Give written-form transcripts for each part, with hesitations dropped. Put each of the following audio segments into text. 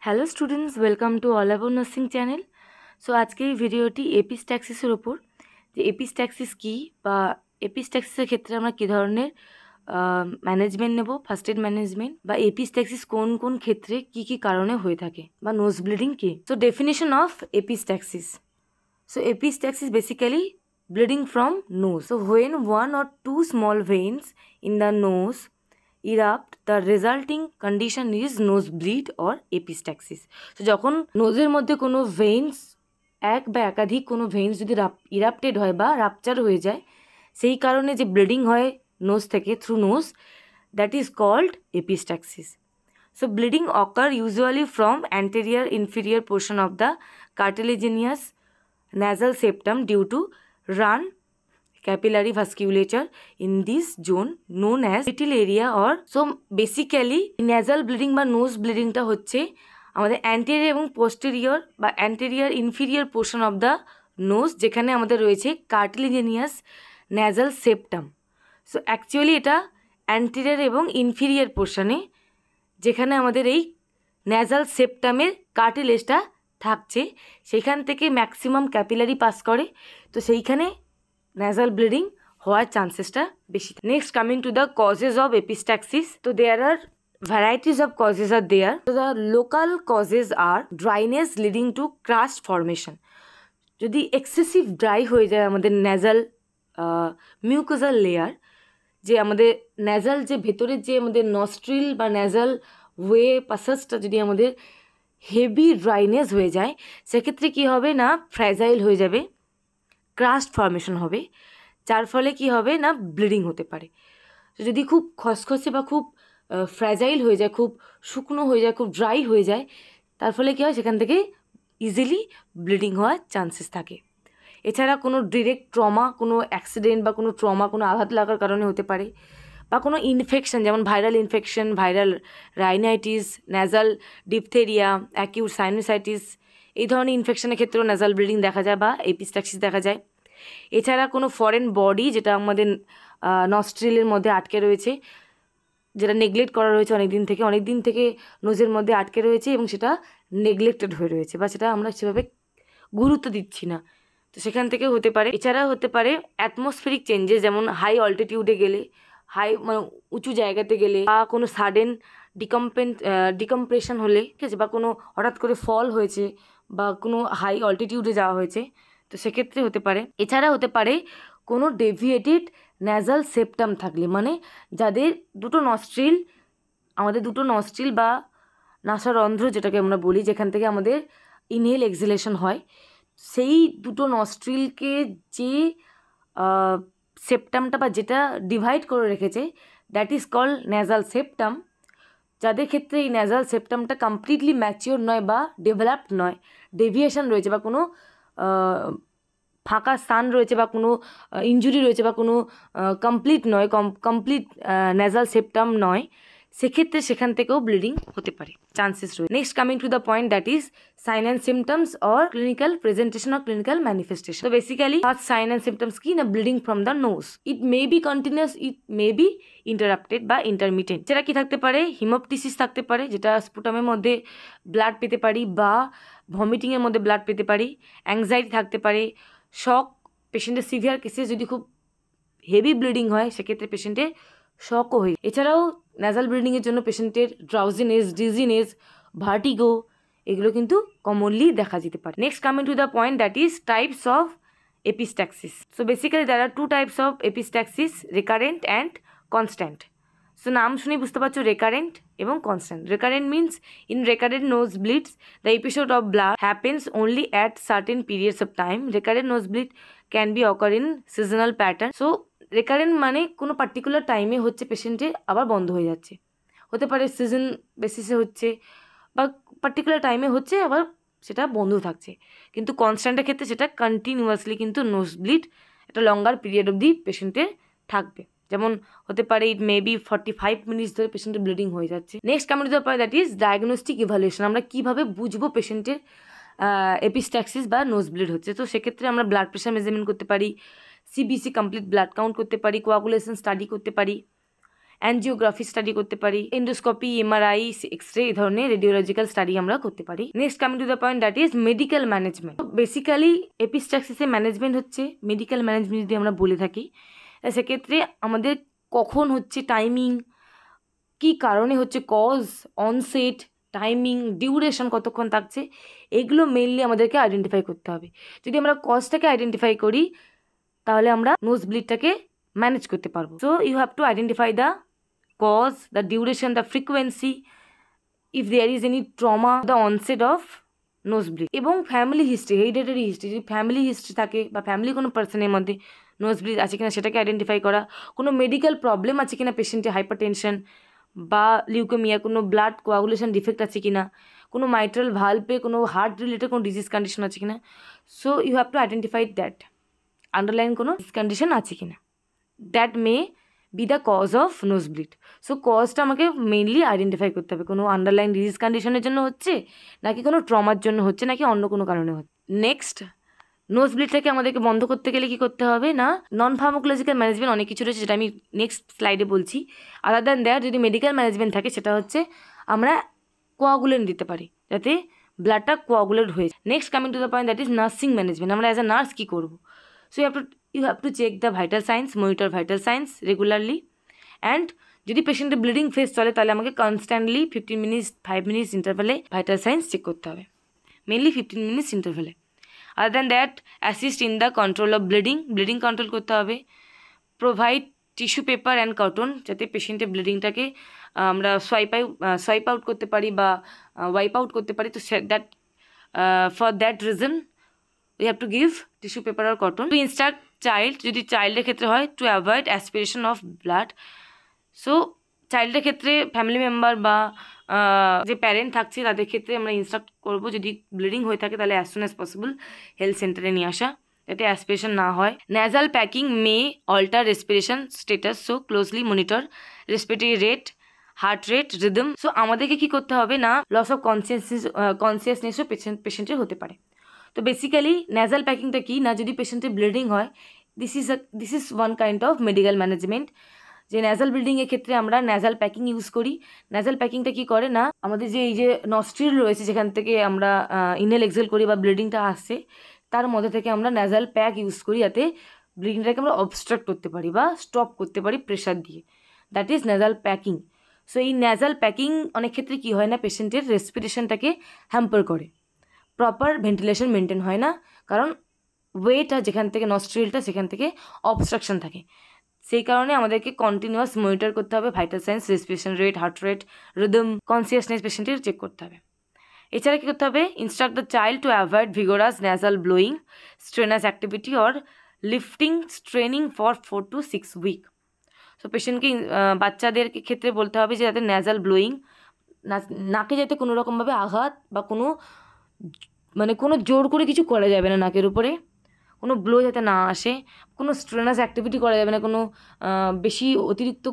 Hello students, welcome to all about nursing channel. So আজকে এই ভিডিওটি এপিস্ট্যাক্সিসের ওপর, যে এপিস্ট্যাক্সিস কী বা এপিস্ট্যাক্সিসের ক্ষেত্রে আমরা কী ধরনের ম্যানেজমেন্ট নেব, ফার্স্ট এড ম্যানেজমেন্ট, বা এপিস্ট্যাক্সিস কোন কোন ক্ষেত্রে কী কী কারণে হয়ে থাকে, বা নোজ ব্লিডিং কী। So definition of epistaxis. So epistaxis basically bleeding from nose. So when one or two small veins in the nose erupt, the resulting condition is nosebleed or epistaxis. So যখন নোজের মধ্যে কোনো veins, এক বা একাধিক কোনো veins যদি ইরাপ্টেড হয় বা রাপচার হয়ে যায়, সেই কারণে যে ব্লিডিং হয় নোজ থেকে through nose, that is called epistaxis. So bleeding occur usually from anterior inferior portion of the cartilaginous nasal septum due to run capillary vasculature in this zone known as little area or so basically nasal bleeding বা nose bleeding টা হচ্ছে আমাদের anterior এবং posterior বা anterior inferior portion of the nose, যেখানে আমাদের রয়েছে cartilaginous nasal septum. so actually এটা anterior এবং inferior portion-এ, যেখানে আমাদের এই ন্যাজাল সেপ্টামের কার্টিলেজটা থাকছে, সেইখান থেকে ম্যাক্সিমাম ক্যাপিলারি পাস করে, তো সেইখানে ন্যাজাল ব্লিডিং হওয়ার চান্সেসটা বেশি। Next coming to the causes of epistaxis, তো দেয়ার আর varieties of causes are there. So the local causes are dryness leading to crust formation. যদি এক্সেসিভ ড্রাই হয়ে যায় আমাদের ন্যাজাল মিউকোজাল লেয়ার, যে আমাদের ন্যাজাল যে ভেতরের যে আমাদের নস্ট্রিল বা ন্যাজাল ওয়ে পাসাসটা যদি আমাদের হেভি ড্রাইনেস হয়ে যায়, সেক্ষেত্রে কী হবে না, ফ্র্যাজাইল হয়ে যাবে, ক্রাস্ট ফর্মেশন হবে, যার ফলে কি হবে না, ব্লিডিং হতে পারে। তো যদি খুব খসখসে বা খুব ফ্র্যাজাইল হয়ে যায়, খুব শুকনো হয়ে যায়, খুব ড্রাই হয়ে যায়, তার ফলে কী হয়, সেখান থেকে ইজিলি ব্লিডিং হওয়ার চান্সেস থাকে। এছাড়া কোনো ডিরেক্ট ট্রমা, কোনো অ্যাক্সিডেন্ট বা কোনো ট্রমা, কোনো আঘাত লাগার কারণে হতে পারে, বা কোনো ইনফেকশন, যেমন viral infection, viral rhinitis, nasal diphtheria, acute sinusitis, এই ধরনের ইনফেকশনের ক্ষেত্রেও ন্যাজাল ব্লিডিং দেখা যায় বা এপিস্ট্যাক্সিস দেখা যায়। এছাড়া কোনো ফরেন বডি যেটা আমাদের নস্ট্রিলের মধ্যে আটকে রয়েছে, যেটা নেগলেক্ট করা রয়েছে অনেক দিন থেকে নোজের মধ্যে আটকে রয়েছে এবং সেটা নেগলেক্টেড হয়ে রয়েছে, বা সেটা আমরা সেভাবে গুরুত্ব দিচ্ছি না, তো সেখান থেকে হতে পারে। এছাড়া হতে পারে অ্যাটমসফেরিক চেঞ্জেস, যেমন হাই অল্টিটিউডে গেলে, মানে উঁচু জায়গাতে গেলে, বা কোনো সাডেন ডিকম্প্রেশন হলে, ঠিক আছে, বা কোনো হঠাৎ করে ফল হয়েছে বা কোনো হাই অল্টিটিউডে যাওয়া হয়েছে, তো সেক্ষেত্রে হতে পারে। এছাড়া হতে পারে কোনো ডেভিয়েটেড ন্যাজাল সেপ্টাম থাকলে, মানে যাদের আমাদের দুটো নস্ট্রিল বা নাসারন্ধ্র যেটাকে আমরা বলি, যেখান থেকে আমাদের ইনহেল এক্সহেলেশন হয়, সেই দুটো নস্ট্রিলকে যে সেপ্টামটা বা যেটা ডিভাইড করে রেখেছে, that is called nasal septum. যাদের ক্ষেত্রে এই ন্যাজাল সেপ্টামটা কমপ্লিটলি ম্যাচিওর নয় বা ডেভেলপড নয়, ডেভিয়েশন রয়েছে বা কোনো ফাঁকা স্থান রয়েছে বা কোনো ইনজুরি রয়েছে বা কোনো কমপ্লিট ন্যাজাল সেপ্টাম নয়, সেক্ষেত্রে সেখান থেকেও ব্লিডিং হতে পারে, চান্সেস রয়েছে। Next coming to the point, that is sign and symptoms or clinical presentation or clinical manifestation. তো basically first sign and symptoms কি না, bleeding from the nose. It may be continuous, it may be interrupted বা intermittent. সেটা কি থাকতে পারে, হিমোপটিসিস থাকতে পারে, যেটা স্পুটামের মধ্যে ব্লাড পেতে পারি, বা ভমিটিংয়ের মধ্যে ব্লাড পেতে পারি, অ্যাংজাইটি থাকতে পারে, শক, পেশেন্টের সিভিয়ার কেসে যদি খুব হেভি ব্লিডিং হয়, সেক্ষেত্রে পেশেন্টের শকও হয়। এছাড়াও ন্যাজাল ব্লিডিংয়ের জন্য পেশেন্টের ড্রাউজিনেস, ডিজিনেস, ভার্টিগো, এগুলো কিন্তু কমনলি দেখা যেতে পারে। Next coming to the point, that is types of epistaxis. So basically there are two types of epistaxis, recurrent and constant. So নাম শুনেই বুঝতে পারছো, রেকারেন্ট এবং constant. Recurrent means in recurrent nose bleeds the episode of blood happens only at certain periods of time. Recurrent nosebleed can be occur in seasonal pattern. So recurrent মানে কোনো particular টাইমে হচ্ছে, পেশেন্টের আবার বন্ধ হয়ে যাচ্ছে, হতে পারে সিজন বেসিসে হচ্ছে, বা পার্টিকুলার টাইমে হচ্ছে আবার সেটা বন্ধ থাকছে। কিন্তু কনস্ট্যান্টের ক্ষেত্রে সেটা কন্টিনিউয়াসলি কিন্তু নোজব্লিড একটা লঙ্গার পিরিয়ড অবধি পেশেন্টের থাকবে, যেমন হতে পারে ইট মে বি 45 মিনিটস ধরে পেশেন্টের ব্লিডিং হয়ে যাচ্ছে। Next coming to the point, that is diagnostic evaluation. আমরা কীভাবে বুঝবো পেশেন্টের এপিস্ট্যাক্সিস বা নোজব্লিড হচ্ছে, তো সেক্ষেত্রে আমরা ব্লাড প্রেশার মেজারমেন্ট করতে পারি, সিবিসি কমপ্লিট ব্লাড কাউন্ট করতে পারি, কোয়াগুলেশন স্টাডি করতে পারি, অ্যানজিওগ্রাফি স্টাডি করতে পারি, এন্ডোস্কোপি, এমআরআই, এক্সরে, এই ধরনের রেডিওলজিক্যাল স্টাডি আমরা করতে পারি। Next coming to the point, that is medical management. Basically এপিস্ট্যাক্সিসের ম্যানেজমেন্ট হচ্ছে মেডিকেল ম্যানেজমেন্ট যদি আমরা বলে থাকি, সেক্ষেত্রে আমাদের কখন হচ্ছে, টাইমিং, কি কারণে হচ্ছে, কজ, অনসেট, টাইমিং, ডিউরেশন কতক্ষণ থাকছে, এগুলো মেইনলি আমাদেরকে আইডেন্টিফাই করতে হবে। যদি আমরা কজটাকে আইডেন্টিফাই করি তাহলে আমরা নোজ ব্লিডটাকে ম্যানেজ করতে পারবো। So you have to identify the cause, the duration, the frequency, if there is any trauma, the onset of nose bleed, এবং ফ্যামিলি হিস্ট্রি, হেরিডিটারি হিস্ট্রি, যদি ফ্যামিলি হিস্ট্রি থাকে বা ফ্যামিলি কোনো পার্সনের মধ্যে নোজ ব্লিড আছে কিনা সেটাকে আইডেন্টিফাই করা, কোনো মেডিকেল প্রবলেম আছে কিনা পেশেন্টের, হাইপার টেনশন বা লিউকেমিয়া, কোনো ব্লাড কোয়াগুলেশন ডিফেক্ট আছে কিনা, কোনো মাইট্রাল ভালভে কোনো হার্ট রিলেটেড কোনো ডিজিজ কন্ডিশন আছে কিনা। So you have to identify that underline কোনো কন্ডিশন আছে কিনা, that may be the cause of nose bleed. So কজটা আমাকে মেইনলি আইডেন্টিফাই করতে হবে, কোনো আন্ডারলাইন ডিজিজ কন্ডিশনের জন্য হচ্ছে নাকি কোনো ট্রমার জন্য হচ্ছে নাকি অন্য কোনো কারণে হচ্ছে। নেক্সট, নোজ ব্লিডটাকে আমাদেরকে বন্ধ করতে গেলে কী করতে হবে না, নন ফার্মাকোলজিক্যাল ম্যানেজমেন্ট অনেক কিছু রয়েছে যেটা আমি নেক্সট স্লাইডে বলছি। আদার দ্যান দ্যাট যদি মেডিকেল ম্যানেজমেন্ট থাকে সেটা হচ্ছে আমরা কোয়াগুলেন্ট দিতে পারি যাতে ব্লাডটা কোয়াগুলেট হয়ে যায়। Next coming to the point, that is nursing management. আমরা অ্যাজ আ নার্স কী করবো? So you have to check the vital signs, monitor vital signs regularly, and যদি পেশেন্টের ব্লিডিং ফেস চলে তাহলে আমাকে কনস্ট্যান্টলি 15 মিনিটস 5 মিনিটস ইন্টারভ্যালে ভাইটাল সাইন্স চেক করতে হবে, মেনলি 15 মিনিটস ইন্টারভ্যালে। Other than that assist in the control of bleeding control করতে হবে। Provide tissue paper and cotton, যাতে পেশেন্টের ব্লিডিংটাকে আমরা সোয়াইপ আউট করতে পারি বা ওয়াইপ আউট করতে পারি। তো that for that reason we have to give tissue paper or cotton. To instruct child, যদি চাইল্ডের ক্ষেত্রে হয়, to avoid aspiration of blood. So চাইল্ডের ক্ষেত্রে ফ্যামিলি মেম্বার বা যে প্যারেন্ট থাকছে তাদের ক্ষেত্রে আমরা ইনস্ট্রাক্ট করবো যদি ব্লিডিং হয়ে থাকে তাহলে as soon as possible health সেন্টারে নিয়ে আসা, যাতে অ্যাসপিরেশন না হয়। Nasal packing may alter respiration status, so closely monitor respiratory rate, heart rate, rhythm. So আমাদেরকে কী করতে হবে না, লস অফ কনসিয়াসনেসও পেশেন্টের হতে পারে। তো বেসিক্যালি ন্যাজাল প্যাকিংটা কি না, যদি পেশেন্টের ব্লিডিং হয়, this is one kind of medical management, যে ন্যাজাল ব্লিডিংয়ের ক্ষেত্রে আমরা ন্যাজাল প্যাকিং ইউজ করি। ন্যাজাল প্যাকিংটা কি করে না, আমাদের যে এই যে নস্ট্রিল রয়েছে যেখান থেকে আমরা ইনহেল এক্সেল করি বা ব্লিডিংটা আসছে তার মধ্যে থেকে আমরা ন্যাজাল প্যাক ইউজ করি যাতে ব্লিডিংটাকে আমরা অবস্ট্রাক্ট করতে পারি বা স্টপ করতে পারি প্রেশার দিয়ে, that is nasal packing. So এই ন্যাজাল প্যাকিং অনেক ক্ষেত্রে কী হয় না, পেশেন্টের রেসপিরেশনটাকে হ্যাম্পার করে, প্রপার ভেন্টিলেশন মেনটেন হয় না, কারণ ওয়েটা যেখান থেকে নস্ট্রিলটা সেখান থেকে অবস্ট্রাকশন থাকে। সেই কারণে আমাদেরকে কন্টিনিউয়াস মনিটর করতে হবে, vital signs, respiration rate, heart rate, rhythm, consciousness পেশেন্টের চেক করতে হবে। এছাড়া কী করতে হবে, instruct the child to avoid vigorous nasal blowing, strenuous activity or lifting straining for 4 to 6 week. So পেশেন্টকে বাচ্চাদের ক্ষেত্রে বলতে হবে যে যাতে ন্যাজাল ব্লোয়িং, নাকে যাতে কোনো রকমভাবে আঘাত বা কোনো জোর করে কিছু করা যাবে না, নাকের উপরে কোনো ব্লো যাতে না আসে, কোনো স্ট্রেনাস অ্যাক্টিভিটি করা যাবে না, কোনো বেশি অতিরিক্ত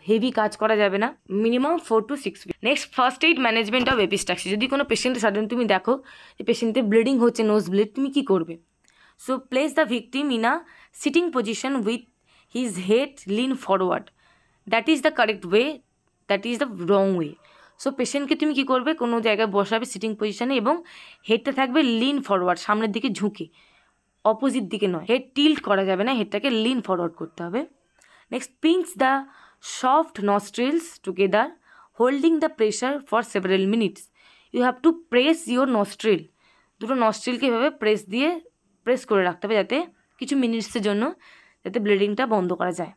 হেভি কাজ করা যাবে না, minimum 4 to 6 week. Next, first aid management of epistaxis. যদি কোনো পেশেন্টের সাডেন তুমি দেখো যে পেশেন্টের ব্লিডিং হচ্ছে, নোজ ব্লিড, তুমি কী করবে? So place the victim in a sitting position with his head lean forward, that is the correct way, that is the wrong way. So পেশেন্টকে তুমি কী করবে, কোনো জায়গায় বসাবে সিটিং পজিশনে এবং হেডটা থাকবে লিন ফরওয়ার্ড, সামনের দিকে ঝুঁকে, অপোজিট দিকে নয়, হেড টিল্ট করা যাবে না, হেডটাকে লিন ফরওয়ার্ড করতে হবে। Next, pinch the soft nostrils together holding the pressure for several minutes. You have to press your nostril, দুটো নস্ট্রিলকে এভাবে প্রেস করে রাখতে হবে যাতে কিছু মিনিটসের জন্য যাতে ব্লিডিংটা বন্ধ করা যায়।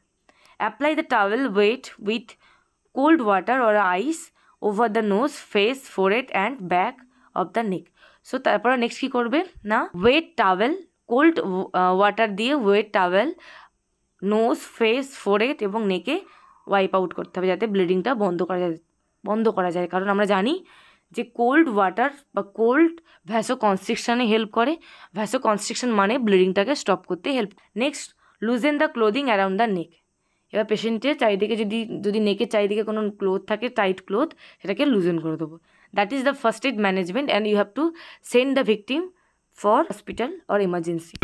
Apply the towel wet with cold water or ice over the nose, face, forehead and back of the neck. So তারপরে নেক্সট কী করবে না, ওয়েট টাওয়েল, কোল্ড ওয়াটার দিয়ে wet towel nose, face, forehead এবং নেকে ওয়াইপ আউট করতে হবে যাতে ব্লিডিংটা বন্ধ করা যায়। কারণ আমরা জানি যে কোল্ড ওয়াটার বা কোল্ড ভ্যাসোকনস্ট্রিকশনে হেল্প করে, ভ্যাসোকনস্ট্রিকশন মানে ব্লিডিংটাকে স্টপ করতে help. Next, loosen the clothing around the নেক। এবার পেশেন্টের চারিদিকে যদি নেকের চারিদিকে কোনো ক্লোথ থাকে, টাইট ক্লোথ, সেটাকে লুজেন করে দেবো। That is the first aid management and you have to send the victim for hospital or emergency.